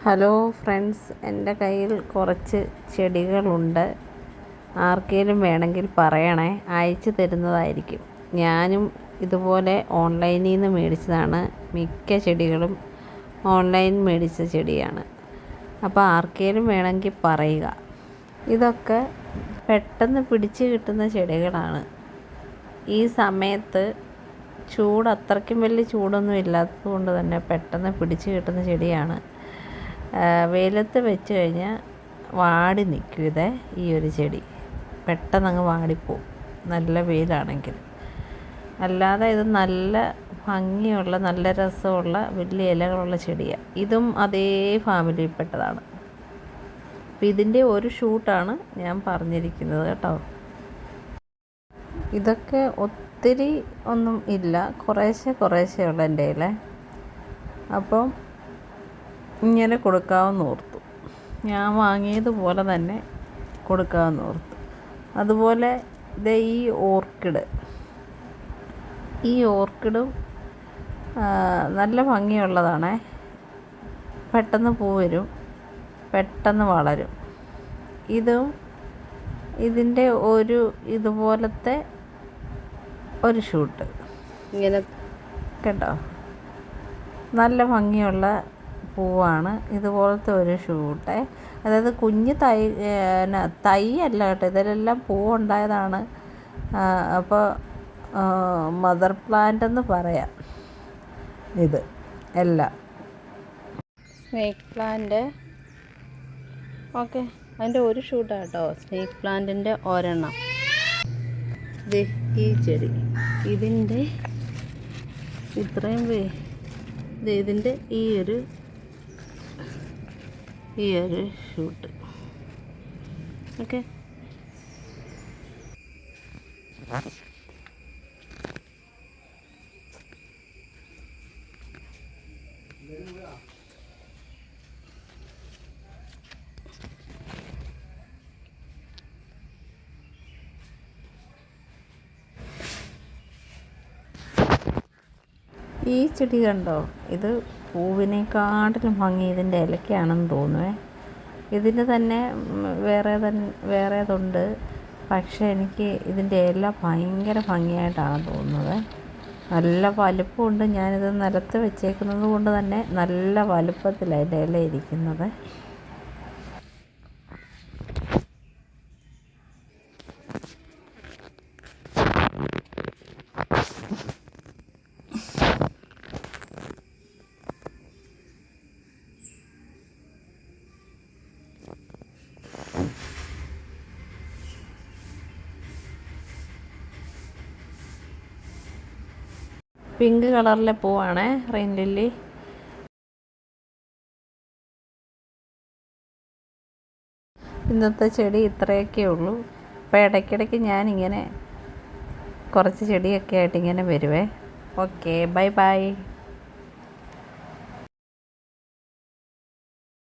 Hello friends, എൻ്റെ കയ്യിൽ കുറച്ച് ചെടികളുണ്ട്. ആർക്കെങ്കിലും വേണമെങ്കിൽ പറയണേ, അയച്ചു തരുന്നതായിരിക്കും. ഞാനും ഇതുപോലെ ഓൺലൈനിൽ നിന്ന് മേടിച്ചതാണ്. മിക്ക ചെടികളും ഓൺലൈൻ മേടിച്ച ചെടിയാണ്. അപ്പോൾ ആർക്കെങ്കിലും വേണമെങ്കിൽ പറയുക. ഇതൊക്കെ പെട്ടെന്ന് പിടിച്ച് കിട്ടുന്ന ചെടികളാണ്. ഈ സമയത്ത് അത്രയ്ക്കും വലിയ ചൂടൊന്നും ഇല്ലാത്തത് കൊണ്ട് തന്നെ പെട്ടെന്ന് പിടിച്ച് കിട്ടുന്ന ചെടിയാണ്. വെയിലത്ത് വെച്ച് കഴിഞ്ഞാൽ വാടി നിൽക്കും. ഈ ഒരു ചെടി പെട്ടെന്നങ്ങ് വാടിപ്പോവും നല്ല വെയിലാണെങ്കിൽ. അല്ലാതെ ഇത് നല്ല ഭംഗിയുള്ള, നല്ല രസമുള്ള, വലിയ ഇലകളുള്ള ചെടിയാണ്. ഇതും അതേ ഫാമിലിയിൽപ്പെട്ടതാണ്. അപ്പം ഇതിൻ്റെ ഒരു ഷൂട്ടാണ് ഞാൻ പറഞ്ഞിരിക്കുന്നത് കേട്ടോ. ഇതൊക്കെ ഒത്തിരി ഒന്നും ഇല്ല, കുറേശ്ശെ ഉള്ള എൻ്റെ കയ്യിൽ. അപ്പം ഇങ്ങനെ കൊടുക്കാമെന്ന് ഓർത്തു. ഞാൻ വാങ്ങിയതുപോലെ തന്നെ കൊടുക്കാമെന്ന് ഓർത്തു. അതുപോലെ ഈ ഓർക്കിഡും നല്ല ഭംഗിയുള്ളതാണേ. പെട്ടെന്ന് പൂ വരും, പെട്ടെന്ന് വളരും. ഇതിൻ്റെ ഇതുപോലത്തെ ഒരു ഷൂട്ട് ഇങ്ങനെ കേട്ടോ. നല്ല ഭംഗിയുള്ള പൂവാണ്. ഇതുപോലത്തെ ഒരു ഷൂട്ട്, അതായത് കുഞ്ഞ് തൈ അല്ല കേട്ടോ, ഇതിലെല്ലാം പൂവുണ്ടായതാണ്. അപ്പോൾ മദർ പ്ലാന്റ് എന്ന് പറയാം. ഇത് എല്ലാം സ്നേക്ക് പ്ലാന്റ്. ഓക്കെ, അതിൻ്റെ ഒരു ഷൂട്ടാണ് കേട്ടോ, സ്നേക്ക് പ്ലാന്റിൻ്റെ ഒരെണ്ണം. ഈ ചെടി ഇതിൻ്റെ ഇത്രയും ഇതിൻ്റെ ഈ ഒരു ഷൂട്ട്. ഓക്കെ, ഈ ചെടി കണ്ടോ, ഇത് പൂവിനെക്കാട്ടിലും ഭംഗി ഇതിൻ്റെ ഇലയ്ക്കാണെന്ന് തോന്നുവേ. ഇതിന് തന്നെ വേറേതുണ്ട്, പക്ഷേ എനിക്ക് ഇതിൻ്റെ ഇല ഭയങ്കര ഭംഗിയായിട്ടാണ് തോന്നുന്നത്. നല്ല വലുപ്പമുണ്ട്. ഞാനിത് നിലത്ത് വെച്ചേക്കുന്നത് കൊണ്ട് തന്നെ നല്ല വലുപ്പത്തിലാണ് അതിൻ്റെ ഇല ഇരിക്കുന്നത്. പിങ്ക് കളറിലെ പൂവാണ് റെയിൻ ലില്ലി. ഇന്നത്തെ ചെടി ഇത്രയൊക്കെ ഉള്ളൂ. അപ്പോൾ ഇടയ്ക്കിടയ്ക്ക് ഞാനിങ്ങനെ കുറച്ച് ചെടിയൊക്കെ ആയിട്ട് ഇങ്ങനെ വരുവേ. Okay, bye by.